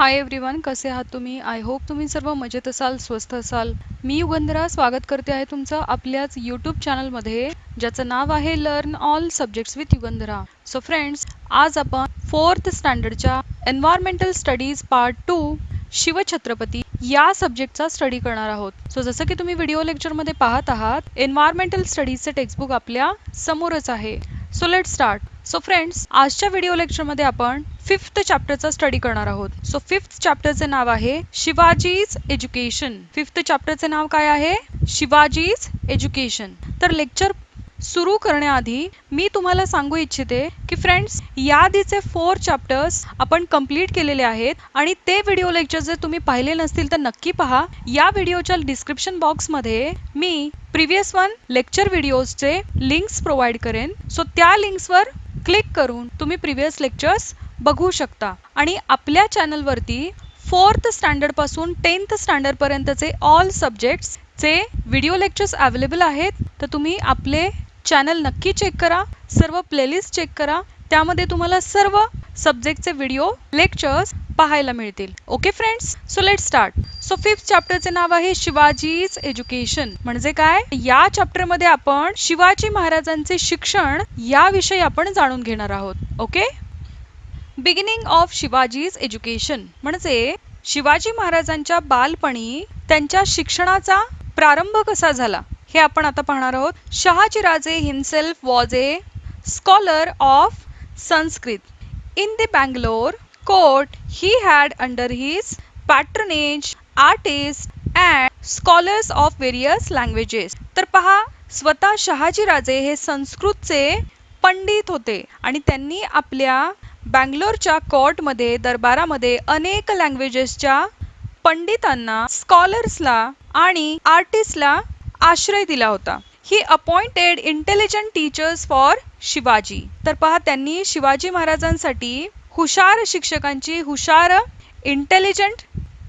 Hi everyone, कसे आहात तुम्ही? आय होप तुम्ही सर्व मजेत असाल, स्वस्थ असाल. मी युगंधरा स्वागत करते आहे तुमचं आपल्याच यूट्यूब चॅनलमध्ये, ज्याचं नाव आहे learn all subjects with Yugandhara. So friends, आज आपण 4th स्टँडर्डच्या एन्व्हायरमेंटल स्टडीज पार्ट 2 शिवछत्रपती या सब्जेक्टचा स्टडी करणार आहोत. सो जसं की तुम्ही व्हिडिओ लेक्चरमध्ये पाहत आहात, एन्व्हायरमेंटल स्टडीजचे टेक्स्टबुक आपल्या समोरच आहे. So let start. So friends, आजच्या व्हिडिओ लेक्चरमध्ये आपण 5th चॅप्टरचा स्टडी करणार आहोत. सो 5th चॅप्टरचे नाव आहे शिवाजीज एज्युकेशन. 5th चॅप्टरचे नाव काय आहे? शिवाजीज एज्युकेशन. तर लेक्चर सुरू करण्याआधी मी तुम्हाला सांगू इच्छिते की फ्रेंड्स, याआधीचे 4 चॅप्टर्स आपण कंप्लीट केलेले आहेत आणि ते व्हिडिओ लेक्चर जर तुम्ही पाहिले नसतील तर नक्की पहा. या व्हिडिओच्या डिस्क्रिप्शन बॉक्समध्ये मी प्रिव्हियस 1 लेक्चर व्हिडिओजचे लिंक्स प्रोव्हाइड करेन. सो त्या लिंक्सवर क्लिक करून तुम्ही प्रिव्हियस लेक्चर्स बघू शकता. आणि आपल्या चॅनलवरती 4th स्टँडर्ड पासून 10th स्टँडर्ड पर्यंतचे ऑल सब्जेक्ट्स चे व्हिडिओ लेक्चर्स अवेलेबल आहेत. तर तुम्ही आपले चॅनल नक्की चेक करा, सर्व प्लेलिस्ट चेक करा. त्यामध्ये तुम्हाला सर्व सब्जेक्टचे व्हिडिओ लेक्चर्स पाहायला मिळतील. Okay friends, so let start. So 5th चॅप्टरचे नाव आहे शिवाजीज एज्युकेशन. म्हणजे काय? या चॅप्टर मध्ये आपण शिवाजी महाराजांचे शिक्षण याविषयी आपण जाणून घेणार आहोत. Okay. Beginning of Shivaji's education म्हणजे शिवाजी महाराजांच्या बालपणी त्यांच्या शिक्षणाचा प्रारंभ कसा झाला हे आपण आता पाहणार आहोत. Shahajiraje himself was a scholar of Sanskrit. In the Bangalore court he had under his patronage artists and scholars of various languages. तर पहा, स्वतः शहाजीराजे हे संस्कृतचे पंडित होते आणि त्यांनी आपल्या बँगलोरच्या कोर्टमध्ये दरबारामध्ये अनेक लँग्वेजेसच्या पंडितांना, स्कॉलर्सला आणि आर्टिस्टला आश्रय दिला होता. ही appointed intelligent teachers for Shivaji. तर पहा, त्यांनी शिवाजी महाराजांसाठी हुशार शिक्षकांची, हुशार इंटेलिजंट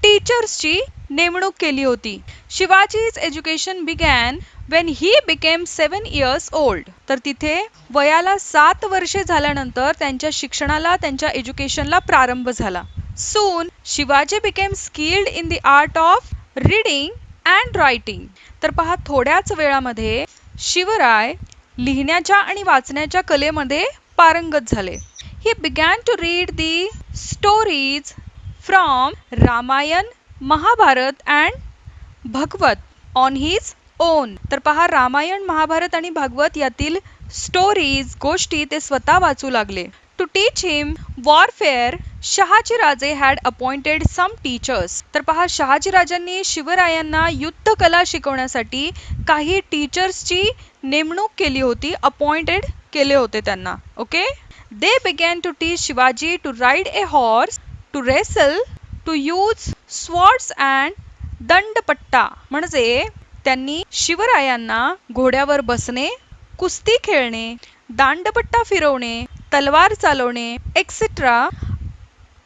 टीचर्सची नेमणूक केली होती. Shivaji's education begin when he became 7 years old. तर तिथे वयाला 7 वर्षे झाल्यानंतर त्यांच्या शिक्षणाला, त्यांच्या एज्युकेशनला प्रारंभ झाला. Soon Shivaji became skilled in the art of reading and writing. तर पहा, थोड्याच वेळामध्ये शिवराय लिहिण्याच्या आणि वाचण्याच्या कलेमध्ये पारंगत झाले. He began to read the stories from Ramayana, Mahabharat and Bhagavad on his own. तर पहा, रामायण, महाभारत आणि भागवत यातील स्टोरीज, गोष्टी ते स्वतः वाचू लागले. To teach him warfare, Shahajiraje had appointed some teachers. तर पहा, शहाजीराजांनी शिवरायांना युद्ध कला शिकवण्यासाठी काही टीचर्सची नेमणूक केली होती, अपॉइंटेड केले होते त्यांना. Okay. They began to teach Shivaji to ride a horse, to wrestle, to use swords and दंडपट्टा. म्हणजे त्यांनी शिवरायांना घोड्यावर बसणे, कुस्ती खेळणे, दांडपट्टा फिरवणे, तलवार चालवणे एक्सेट्रा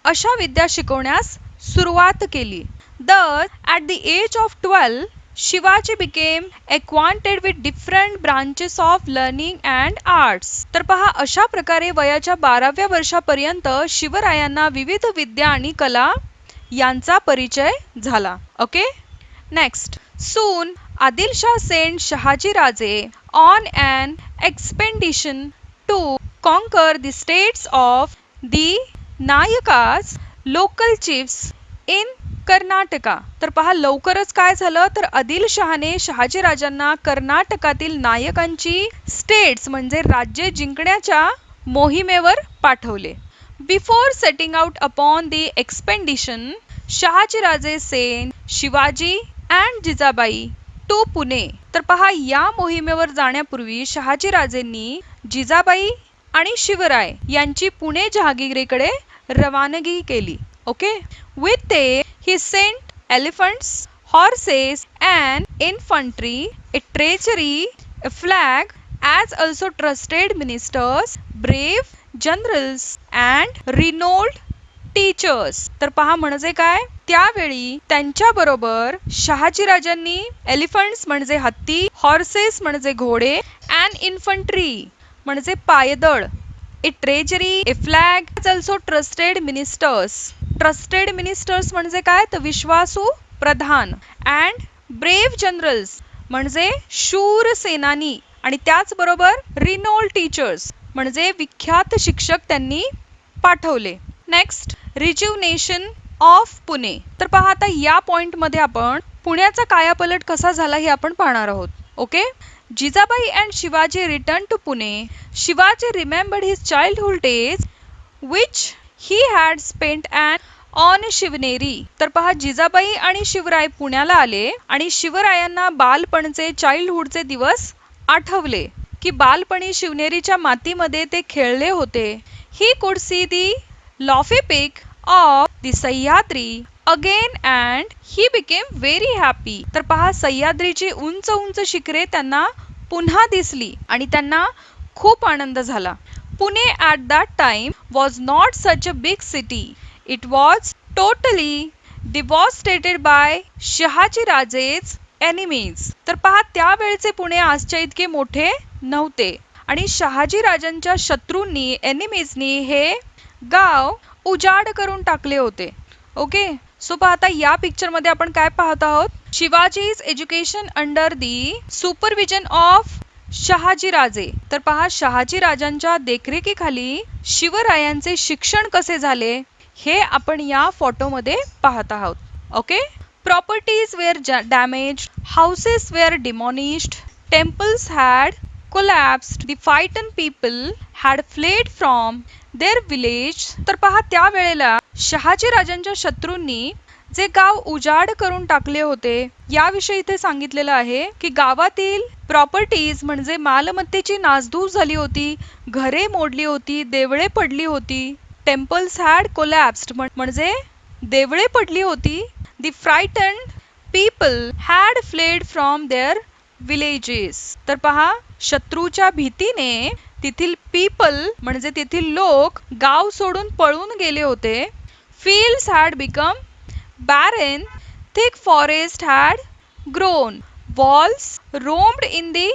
अशा विद्या शिकवण्यास सुरुवात केली. Thus, at the age of 12, Shivaji became acquainted with different branches of learning and arts. तर पहा, अशा प्रकारे वयाच्या 12व्या वर्षापर्यंत शिवरायांना विविध विद्या आणि कला यांचा परिचय झाला. Okay. Next. Soon Adilshah sent Shahajiraje on an expedition to conquer the states of the Nayakas, local chiefs in Karnataka. तर पहा, लवकरच काय झालं, तर आदिलशहाने शहाजीराजांना कर्नाटकातील नायकांची स्टेट्स म्हणजे राज्ये जिंकण्याच्या मोहिमेवर पाठवले. Before setting out upon the expedition, Shahajiraje sent Shivaji and Jijabai to Pune. तर पहा, या मोहिमेवर जाण्यापूर्वी शहाजीराजेंनी जिजाबाई आणि शिवराय यांची पुणे जहागीरीकडे रवानगी केली. Okay. With they, he sent elephants, horses and infantry, a treasury, a flag, as also trusted ministers, brave generals and renowned teachers. तर पहा, म्हणजे काय, त्यावेळी त्यांच्या बरोबर शहाजीराजांनी एलिफंट्स म्हणजे हत्ती, हॉर्सेस म्हणजे घोडे, अँड इन्फंट्री म्हणजे पायदळ, a treasury, a flag, also trusted ministers. Trusted ministers म्हणजे काय तर विश्वासू प्रधान. अँड ब्रेव्ह जनरल्स म्हणजे शूर सेनानी. आणि त्याचबरोबर रिनोल्ड टीचर्स म्हणजे विख्यात शिक्षक त्यांनी पाठवले. Next, rejuvenation of Pune. तर पहा आता या पॉइंट मध्ये आपण पुण्याचा कायापलट कसा झाला हे आपण पाहणार आहोत. Okay. Jijabai and Shivaji return to Pune. Shivaji remembered his childhood days which he had spent on Shivneri. तर पहा जिजाबाई आणि शिवराय पुण्याला आले आणि शिवरायांना बालपणचे चाइल्डहुडचे दिवस आठवले की बालपणी शिवनेरीच्या मातीमध्ये ते खेळले होते. He could see the lofty peak of the Sahyadri again and he became very happy. तर पहा सह्याद्रीची उंच उंच शिखरे त्यांना पुन्हा दिसली आणि त्यांना खूप आनंद झाला. Pune at that time was not such a big city. It was totally devastated by Shahaji राजे's enemies. तर पहा त्यावेळचे पुणे आजच्या इतके मोठे नव्हते आणि शहाजी राजांच्या शत्रूंनी एनिमीजनी हे गाव उजाड करून टाकले होते. ओके. सो पहा आता या पिक्चर मध्ये आपण काय पाहत आहोत. Shivaji's education under the supervision of Shahaji Raje. तर पहा शहाजी राजांच्या देखरेखीखाली शिवरायांचे शिक्षण कसे झाले हे आपण या फोटो मध्ये पाहत आहोत. Okay. Properties were damage, houses were demolished, temples had collapsed, the frightened people had fled from their village. तर पहा त्या वेळेला शहाजी राजांच्या शत्रूंनी जे गाव उजाड करून टाकले होते याविषयी इथे सांगितलेलं आहे की गावातील प्रॉपर्टीज म्हणजे मालमत्तेची नासधूस झाली होती, घरे मोडली होती, देवळे पडली होती. टेम्पल्स हॅड कोलॅप्स्ड म्हणजे देवळे पडली होती. The frightened people had fled from their villages. तर पहा शत्रूच्या भीतीने तेथील पीपल म्हणजे तेथील लोक गाव सोडून पळून गेले होते. fields had become barren, thick forest had grown, walls roamed in the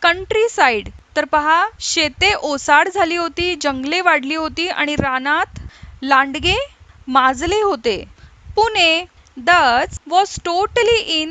countryside. तर पहा शेते ओसाड झाली होती, जंगले वाढली होती आणि रानात लांडगे माजले होते. Pune thus was totally in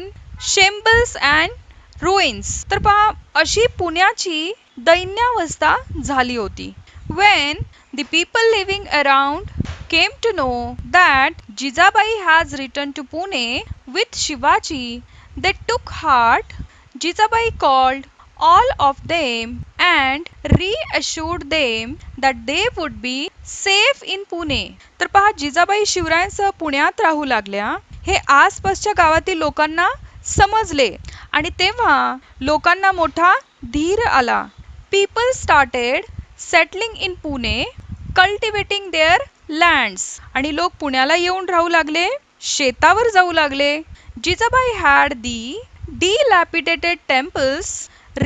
shambles and ruins. तर पहा अशी पुण्याची दैन्यावस्था झाली होती. When the people living around came to know that Jijabai has returned to Pune with Shivaji, they took heart. Jijabai called all of them and reassured them that they would be safe in Pune. तर पहा जिजाबाई शिवरायांसह पुण्यात राहू लागल्या हे आसपासच्या गावातील लोकांना समजले आणि तेव्हा लोकांना मोठा धीर आला. People started settling in Pune, cultivating their lands. आणि लोक पुण्याला येऊन राहू लागले, शेतावर जाऊ लागले. Jijabai had the dilapidated temples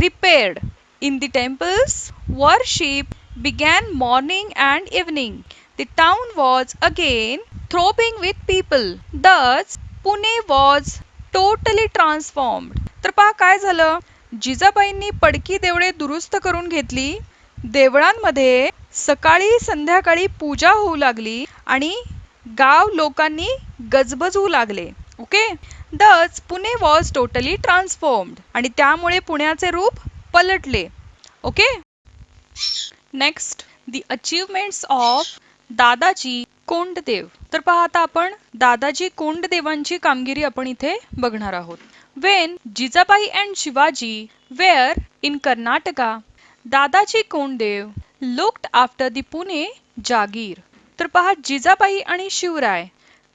repaired. In the temples, worship began morning and evening. The town was again throbbing with people. Thus, Pune was totally transformed. तर पहा काय झालं. जिजाबाईंनी पडकी देवळे दुरुस्त करून घेतली. देवळांमध्ये सकाळी संध्याकाळी पूजा होऊ लागली आणि गाव लोकांनी गजबजू लागले. Okay. Thus, Pune was totally transformed. आणि त्यामुळे पुण्याचे रूप पलटले. Okay. Next, the achievements of Dadaji Kondadev. तर पहा आता आपण दादाजी कोंडदेवांची कामगिरी आपण इथे बघणार आहोत. When Jijabai and Shivaji were in Karnataka, Dadaji Kondev looked after the Pune Jagir. तर पहा जिजाबाई आणि शिवराय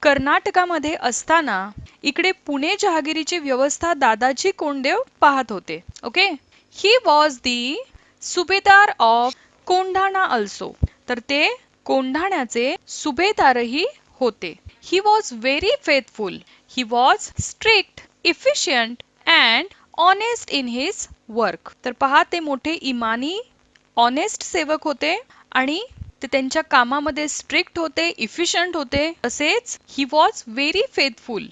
कर्नाटकामध्ये असताना इकडे पुणे जहागिरीची व्यवस्था दादाजी कोंडदेव पाहत होते. ओके. ही वॉज दी सुभेदार ऑफ कोंढाणा अल्सो. तर ते कोंढाण्याचे सुभेदारही होते. He was very faithful. He was strict, efficient and honest in his work. तर पहा ते मोठे इमानी ऑनेस्ट सेवक होते आणि ते त्यांच्या कामामध्ये स्ट्रिक्ट होते, इफिशियंट होते. तसेच he was very faithful.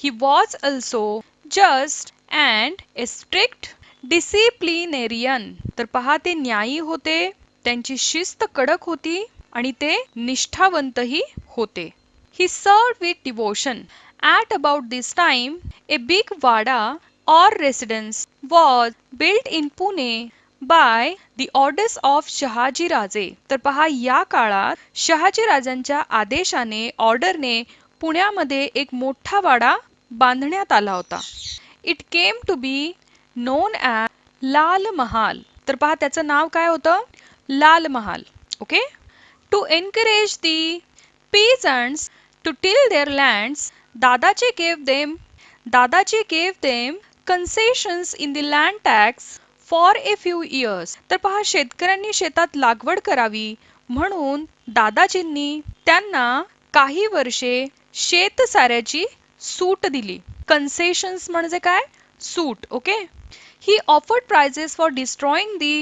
He was also just and A strict disciplinarian. तर पहा ते न्यायी होते, त्यांची शिस्त कडक होती आणि ते निष्ठावंतही होते. he served with devotion. At about this time, a big vada or residence was built in Pune by the orders of Shahaji Raje. तर पहा या काळात शहाजी राजांच्या आदेशाने ऑर्डरने पुण्यामध्ये एक मोठा वाडा बांधण्यात आला होता. It came to be known as Lal Mahal. तर पहा त्याचं नाव काय होतं? Lal Mahal. Okay. To encourage the peasants to till their lands, Dadaji gave them concessions in the land tax for a few years. तर पहा शेतकऱ्यांनी शेतात लागवड करावी म्हणून दादाजींनी त्यांना काही वर्षे शेतसाऱ्याची सूट दिली. कन्सेशन्स म्हणजे काय? सूट. Okay. He offered prizes for destroying the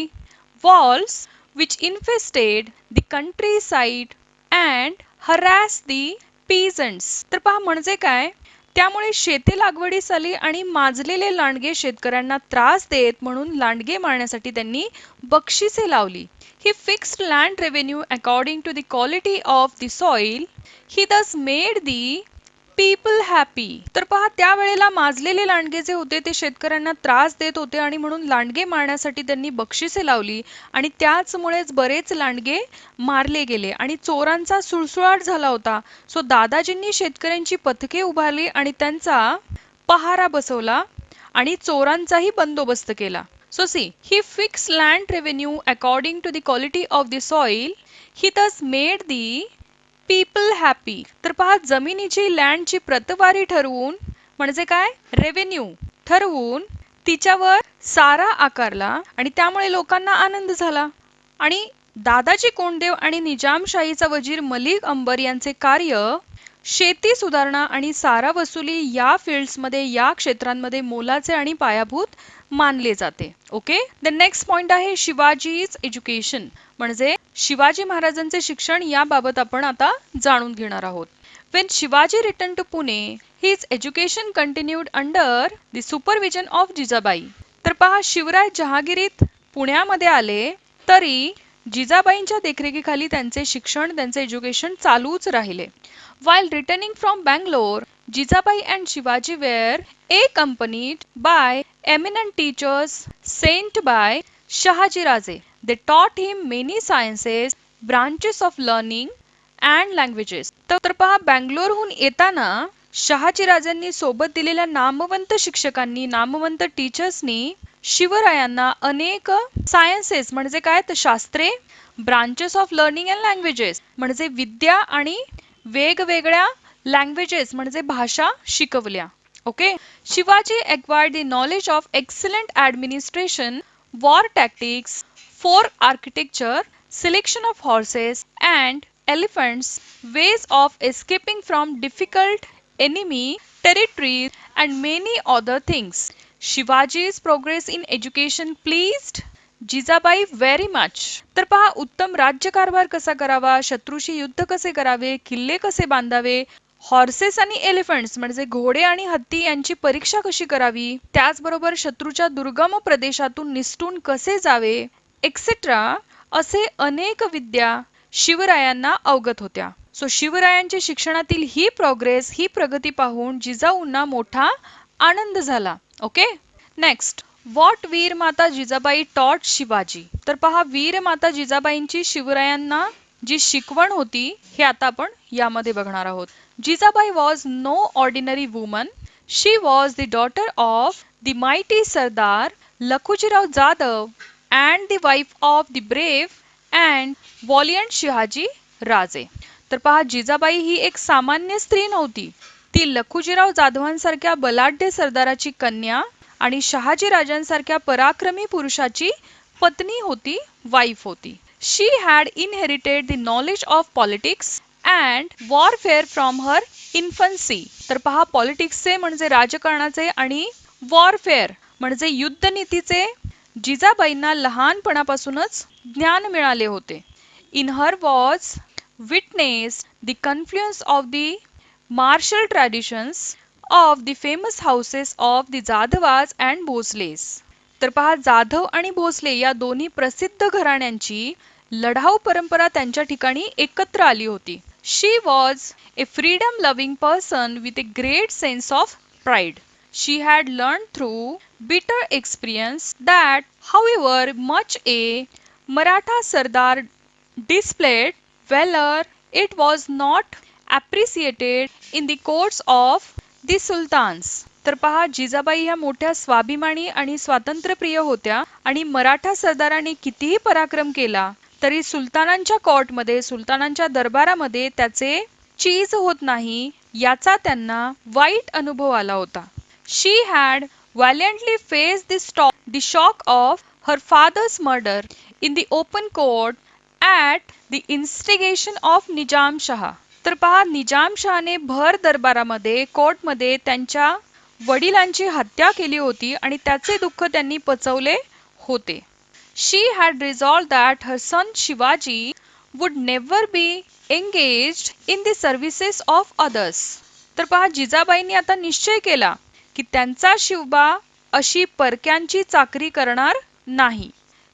walls which infested the countryside and harass the peasants. तर पहा म्हणजे काय? त्यामुळे शेती लागवडीस आली आणि माजलेले लांडगे शेतकऱ्यांना त्रास देत म्हणून लांडगे मारण्यासाठी त्यांनी बक्षिसे लावली. He fixed land revenue according to the quality of the soil. He thus made the people happy. तर पहा त्यावेळेला माजलेले लांडगे जे होते ते शेतकऱ्यांना त्रास देत होते आणि म्हणून लांडगे मारण्यासाठी त्यांनी बक्षिसे लावली आणि त्याचमुळेच बरेच लांडगे मारले गेले आणि चोरांचा सुळसुळाट झाला होता. सो दादाजींनी शेतकऱ्यांची पथके उभारली आणि त्यांचा पहारा बसवला आणि चोरांचाही बंदोबस्त केला. So see, he fixed land revenue according to the quality of the soil. He thus made the people happy. तर पहा जमिनीची लँडची प्रतवारी ठरवून म्हणजे काय? रेव्हेन्यू ठरवून तिच्यावर सारा आकारला आणि त्यामुळे लोकांना आनंद झाला. आणि दादाजी कोंडदेव आणि निजामशाहीचा वजीर मलिक अंबर यांचे कार्य शेती सुधारणा आणि सारा वसुली या फील्ड्समध्ये या क्षेत्रांमध्ये मोलाचे आणि पायाभूत मानले जाते. ओके. द नेक्स्ट पॉइंट आहे शिवाजीज एज्युकेशन म्हणजे शिवाजी महाराजांचे शिक्षण याबाबत आपण आता जाणून घेणार आहोत. When Shivaji returned to Pune, his education continued under the supervision of Jijabai. तर पहा शिवराय जहागिरीत पुण्यामध्ये आले तरी जिजाबाईंच्या देखरेखीखाली त्यांचे शिक्षण त्यांचे एज्युकेशन चालूच राहिले. While returning from Bangalore, Jijabai and Shivaji were accompanied by eminent teachers sent by Shahaji Raje. They taught him many sciences, branches of learning and languages. तर पहा बँगलोरहून येताना शहाजी राजांनी सोबत दिलेल्या नामवंत शिक्षकांनी नामवंत टीचर्सनी शिवरायांना अनेक सायन्सेस म्हणजे काय तर शास्त्रे, branches of learning and languages म्हणजे विद्या आणि वेगवेगळ्या लँग्वेजेस म्हणजे भाषा शिकवल्या. Okay. Shivaji acquired the knowledge of excellent administration, war tactics, for architecture, selection of horses and elephants, ways of escaping from difficult enemy territories and many other things. Shivaji's progress in education pleased Jijabai very much. तर पहा उत्तम राज्यकारभार कसा करावा, शत्रूशी युद्ध कसे करावे, किल्ले कसे बांधावे, हॉर्सेस आणि एलिफंट्स म्हणजे घोडे आणि हत्ती यांची परीक्षा कशी करावी, त्याचबरोबर शत्रूच्या दुर्गम प्रदेशातून निसटून कसे जावे एक्सेट्रा असे अनेक विद्या शिवरायांना अवगत होत्या. सो शिवरायांच्या शिक्षणातील ही प्रोग्रेस ही प्रगती पाहून जिजाऊंना मोठा आनंद झाला. ओके. नेक्स्ट, व्हॉट वीर माता जिजाबाई टॉट शिवाजी. तर पहा वीर माता जिजाबाईंची शिवरायांना जी शिकवण होती हे आता आपण यामध्ये बघणार आहोत. Jijabai was no ordinary woman. She was the daughter of the mighty Sardar Lakhujirao Jadhav and the wife of the brave and valiant Shahaji Raje. तर पहा जिजाबाई ही एक सामान्य स्त्री नव्हती. ती लखुजीराव जाधवांसारख्या बलाढ्य सरदाराची कन्या आणि शहाजी राजांसारख्या पराक्रमी पुरुषाची पत्नी होती, वाईफ होती. She had inherited the knowledge of politics and warfare from her infancy. तर पहा पॉलिटिक्सचे म्हणजे राजकारणाचे आणि वॉरफेअर म्हणजे युद्धनीतीचे जिजाबाईंना लहानपणापासूनच ज्ञान मिळाले होते. In her was witness the confluence of the martial traditions of the famous houses of the Jadhavas and Bhosales. तर पहा जाधव आणि भोसले या दोन्ही प्रसिद्ध घराण्यांची लढाऊ परंपरा त्यांच्या ठिकाणी एकत्र आली होती. She was a freedom loving person with a great sense of pride. She had learned through bitter experience that, however much a Maratha Sardar displayed valor, it was not appreciated in the courts of the sultans. तर पहा, जिजाबाई ह्या मोठ्या स्वाभिमानी आणि स्वातंत्र्यप्रिय होत्या आणि मराठा सरदारांनी कितीही पराक्रम केला तरी सुलतानांच्या कोर्टमध्ये, सुलतानांच्या दरबारामध्ये त्याचे चीज होत नाही याचा त्यांना वाईट अनुभव आला होता. She had valiantly faced the shock of her father's murder in the open court at the instigation of Nizam Shah. तर पहा, निजाम शहाने भर दरबारामध्ये कोर्टमध्ये त्यांच्या वडिलांची हत्या केली होती आणि त्याचे दुःख त्यांनी पचवले होते. She had resolved that her son Shivaji would never be engaged in the services of others. तर पहा, जिजाबाईंनी आता निश्चय केला की त्यांचा शिवबा अशी परक्यांची चाकरी करणार नाही.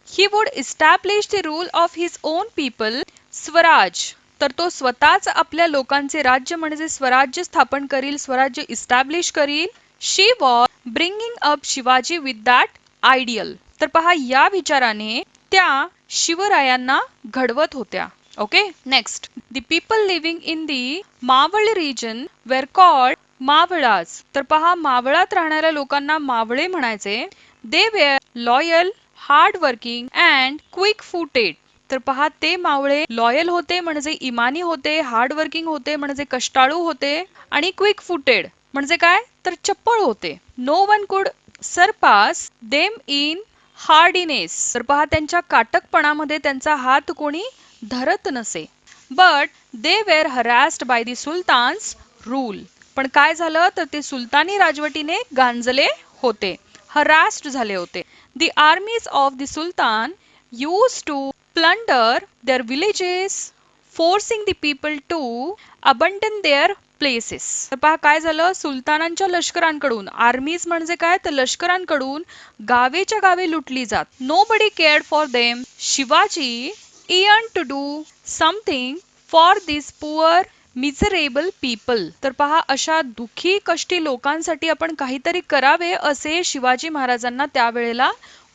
He would establish the rule of his own people, Swaraj. तर तो स्वतःच आपल्या लोकांचे राज्य म्हणजे स्वराज्य स्थापन करील, स्वराज्य इस्टॅब्लिश करील. She was bringing up Shivaji with that ideal. तर पहा, या विचाराने त्या शिवरायांना घडवत होत्या. Okay, next. The people living in the Maval region were called Mavalas. तर पहा, मावळात राहणाऱ्या लोकांना मावळे म्हणायचे. They were loyal, hard working and quick footed. तर पहा, ते मावळे लॉयल होते म्हणजे इमानी होते, हार्ड वर्किंग होते म्हणजे कष्टाळू होते आणि क्विक फुटेड म्हणजे काय तर चप्पळ होते. No one could surpass them in hardiness. तर पहा, त्यांच्या काटकपणामध्ये त्यांचा हात कोणी धरत नसे. But they were harassed by the sultan's rule. पण काय झालं तर ते सुलतानी राजवटीने गांजले होते, हरॅस्ड झाले होते. The armies of the Sultan used to plunder their villages, forcing the people to abandon their places. तर पहा, काय झालं, सुलतानांच्या लष्करांकडून, आर्मीज म्हणजे काय तर लष्करांकडून गावेच्या गावे लुटली जात. Nobody cared for them. Shivaji yearned to do something for these poor miserable people. तर पहा, अशा दुखी कष्टी लोकांसाठी आपण काहीतरी करावे असे शिवाजी महाराजांना त्यावेळेला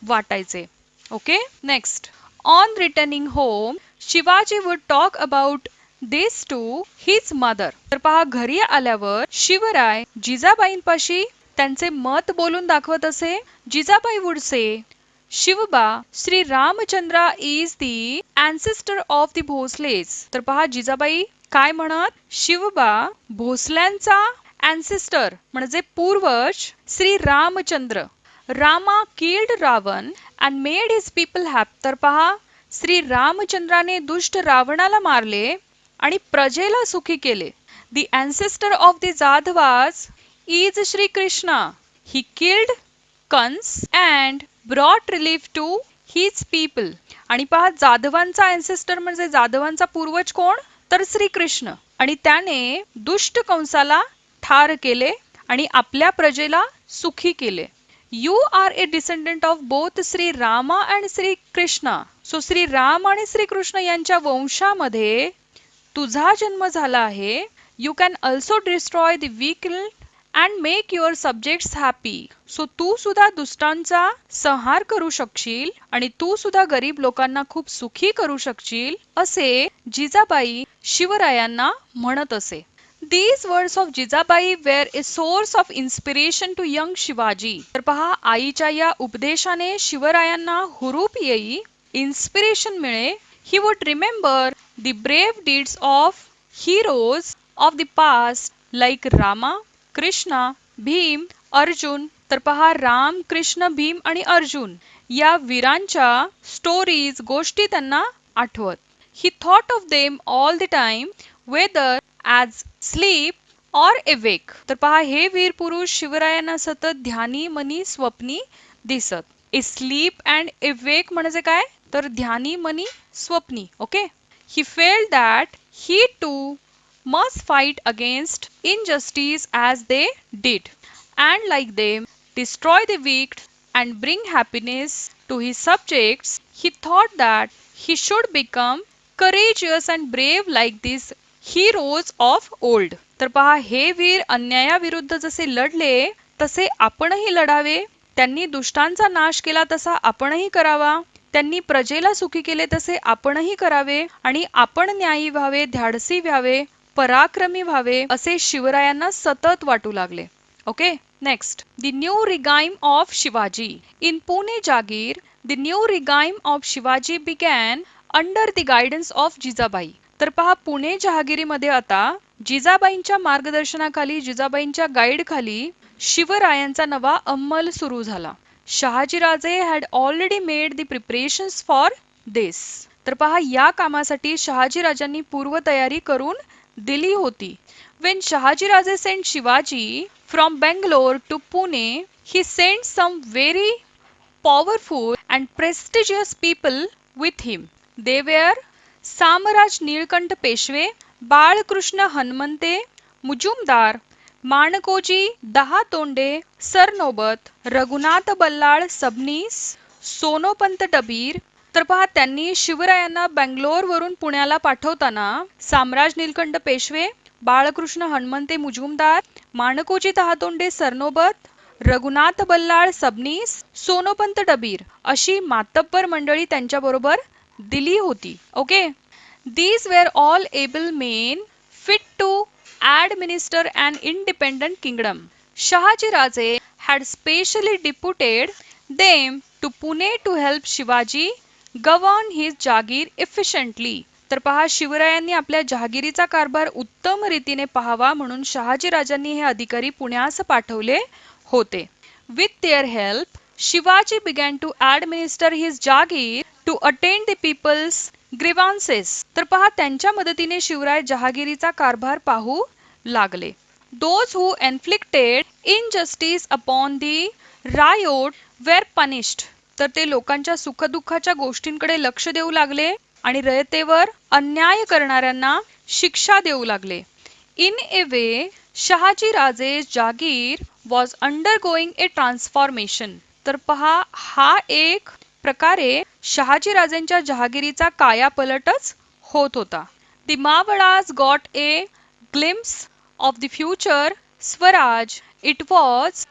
वाटायचे. Okay, next. On returning home Shivaji would talk about this to his mother. तर पहा, घरी आल्यावर शिवराय जिजाबाईंपाशी त्यांचे मत बोलून दाखवत असे. Jijabai would say, Shivba, Shri Ramchandra is the ancestor of the Bhosales. तर पहा, जिजाबाई काय म्हणत, शिवबा भोसल्यांचा अँसेस्टर म्हणजे पूर्वज Shri Ramachandra. Rama killed Ravana and made his people happy. तर पहा, श्री रामचंद्राने दुष्ट रावणाला मारले आणि प्रजेला सुखी केले. The ancestor of the Jadhavas is Shri Krishna. He killed Kansa and brought relief to his people. आणि पहा, जाधवांचा अँसेस्टर म्हणजे जाधवांचा पूर्वज कोण तर श्रीकृष्ण, आणि त्याने दुष्ट कंसाला ठार केले आणि आपल्या प्रजेला सुखी केले. You are a descendant of both Shri Rama and Shri Krishna. So Shri Ram आणि श्रीकृष्ण यांच्या वंशामध्ये तुझा जन्म झाला आहे. You can also destroy the weak and make your subjects happy. So तू सुद्धा दुष्टांचा संहार करू शकशील आणि तू सुद्धा गरीब लोकांना खूप सुखी करू शकशील असे जिजाबाई शिवरायांना म्हणत असे. These words of Jijabai were a source of inspiration to young Shivaji. तर पहा, आईच्या या उपदेशाने शिवरायांना हुरूप येई, इन्स्पिरेशन मिळे. He would remember the brave deeds of heroes of the past like Rama, Krishna, Bhim, Arjun. तर पहा, राम, कृष्ण, भीम आणि अर्जुन या वीरांच्या स्टोरीज, गोष्टी त्यांना आठवत. He thought of them all the time, whether as sleep or awake. तर पहा, हे वीर पुरुष शिवरायांना सतत ध्यानी, मनी, स्वप्नी दिसत. ए स्लीप अँड अवेक म्हणजे काय तर ध्यानी, मनी, स्वप्नी. Okay. He felt that he too must fight against injustice as they did, and like them destroy the weak and bring happiness to his subjects. He thought that he should become courageous and brave like these heroes of old. तर पहा, हे वीर अन्यायाविरुद्ध जसे लढले तसे आपणही लढावे. त्यांनी दुष्टांचा नाश केला तसा आपणही करावा. त्यांनी प्रजेला सुखी केले तसे आपणही करावे आणि आपण न्यायी व्हावे, धाडसी व्हावे, पराक्रमी व्हावे असे शिवरायांना सतत वाटू लागले. Okay, next, the new regime of Shivaji in Pune jagir. The new regime of Shivaji began under the guidance of Jijabai. तर पहा, पुणे जहागिरीमध्ये आता जिजाबाईंच्या मार्गदर्शनाखाली, जिजाबाईंच्या गाईड खाली शिवरायांचा नवा अंमल सुरू झाला. Shahajiraje had already made the preparations for this. तर पहा, या कामासाठी शहाजीराजांनी पूर्वतयारी करून दिली होती. When Shahajiraje sent Shivaji from Bangalore to Pune, he sent some very powerful and prestigious people with him. They were Samaraj Nilkant Peshwe, Balkrishna Hanmante Mujumdar, Mankoji दहा तोंडे सरनोबत, रघुनाथ बल्लाळ सबनीस, सोनोपंत डबीर. तर पहा, त्यांनी शिवरायांना बंगलोर वरून पुण्याला पाठवताना साम्राज नीलकंठ पेशवे, बाळकृष्ण हनुमंते मुजुमदार, माणकोजी दहा तोंडे सरनोबत, रघुनाथ बल्लाळ सबनीस, सोनोपंत डबीर अशी मातब्बर मंडळी त्यांच्या बरोबर दिली होती. Okay, these were all able men fit to administer an independent kingdom. Shahaji Raje had specially deputed them to Pune to help Shivaji govern his Jagir efficiently. तर पहा, शिवरायांनी आपल्या जहागिरीचा कारभार उत्तम रीतीने पाहावा म्हणून शहाजी राजांनी हे अधिकारी पुण्यास पाठवले होते. With their help, Shivaji began to administer his Jagir to attend the people's grievances. तर पहा, त्यांच्या मदतीने शिवराय जहागिरीचा कारभार पाहू लागले. Those who inflicted injustice upon the riot were punished. तर ते लोकांच्या सुखदुःखाच्या गोष्टींकडे लक्ष देऊ लागले आणि रयतेवर अन्याय करणाऱ्यांना शिक्षा देऊ लागले. In a way, Shahaji राजे's Jagir was undergoing a transformation. तर पहा, हा एक प्रकारे शहाजी राजेंच्या जहागिरीचा कायापलटच होत होता. The Mavadas got a glimpse of the future Swaraj. It was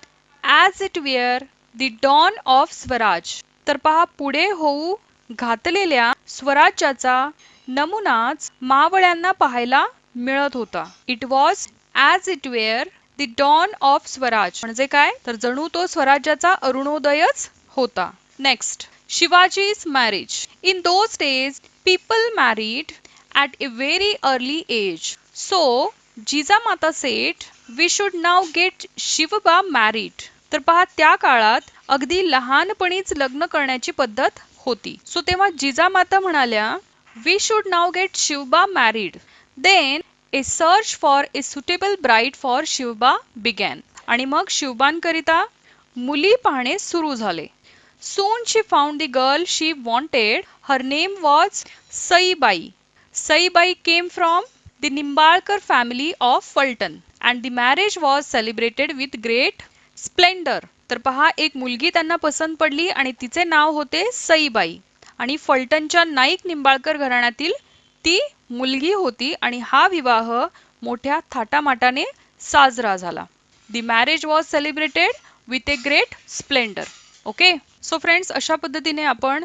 as it were the dawn of Swaraj. तर पहा, पुढे होऊ घातलेल्या स्वराज्याचा नमुनाच मावळ्यांना पाहायला मिळत होता. It was as it were the dawn of Swaraj. म्हणजे काय, तर जणू तो स्वराज्याचा अरुणोदयच होता. Next, Shivaji's marriage. In those days, people married at a very early age. So, Jijamata said, we should now get Shivaba married. तर पहा, त्या काळात अगदी लहानपणीच लग्न करण्याची पद्धत होती. सो तेव्हा जिजामाता म्हणाल्या, we should now get Shivaba married. Then a search for a suitable bride for Shivaba began. आणि मग शिवबांकरिता मुली पाहणे सुरू झाले. Soon she found the girl she wanted. Her name was Saibai. Saibai came from the Nimbalkar family of Fulton and the marriage was celebrated with great splendor. तर पहा, एक मुलगी त्यांना पसंत पडली आणि तिचे नाव होते सईबाई आणि फलटणच्या नाईक निंबाळकर घराण्यातील ती मुलगी होती आणि हा विवाह मोठ्या थाटामाटाने साजरा झाला. The marriage was celebrated with a great splendor. Okay, so friends, अशा पद्धतीने आपण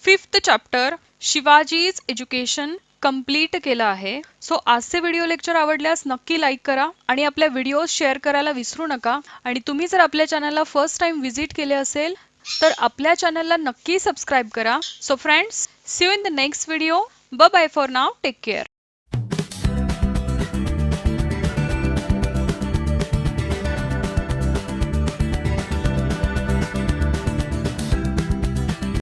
5th chapter Shivaji's education complete केला आहे. सो आजचे व्हिडिओ लेक्चर आवडल्यास नक्की लाईक करा आणि आपल्या व्हिडिओज शेअर करायला विसरू नका. आणि तुम्ही जर आपल्या चॅनलला फर्स्ट टाइम व्हिजिट केले असेल तर आपल्या चॅनलला नक्की सबस्क्राईब करा. So friends, see you in the next video. Bye bye for now. Take care.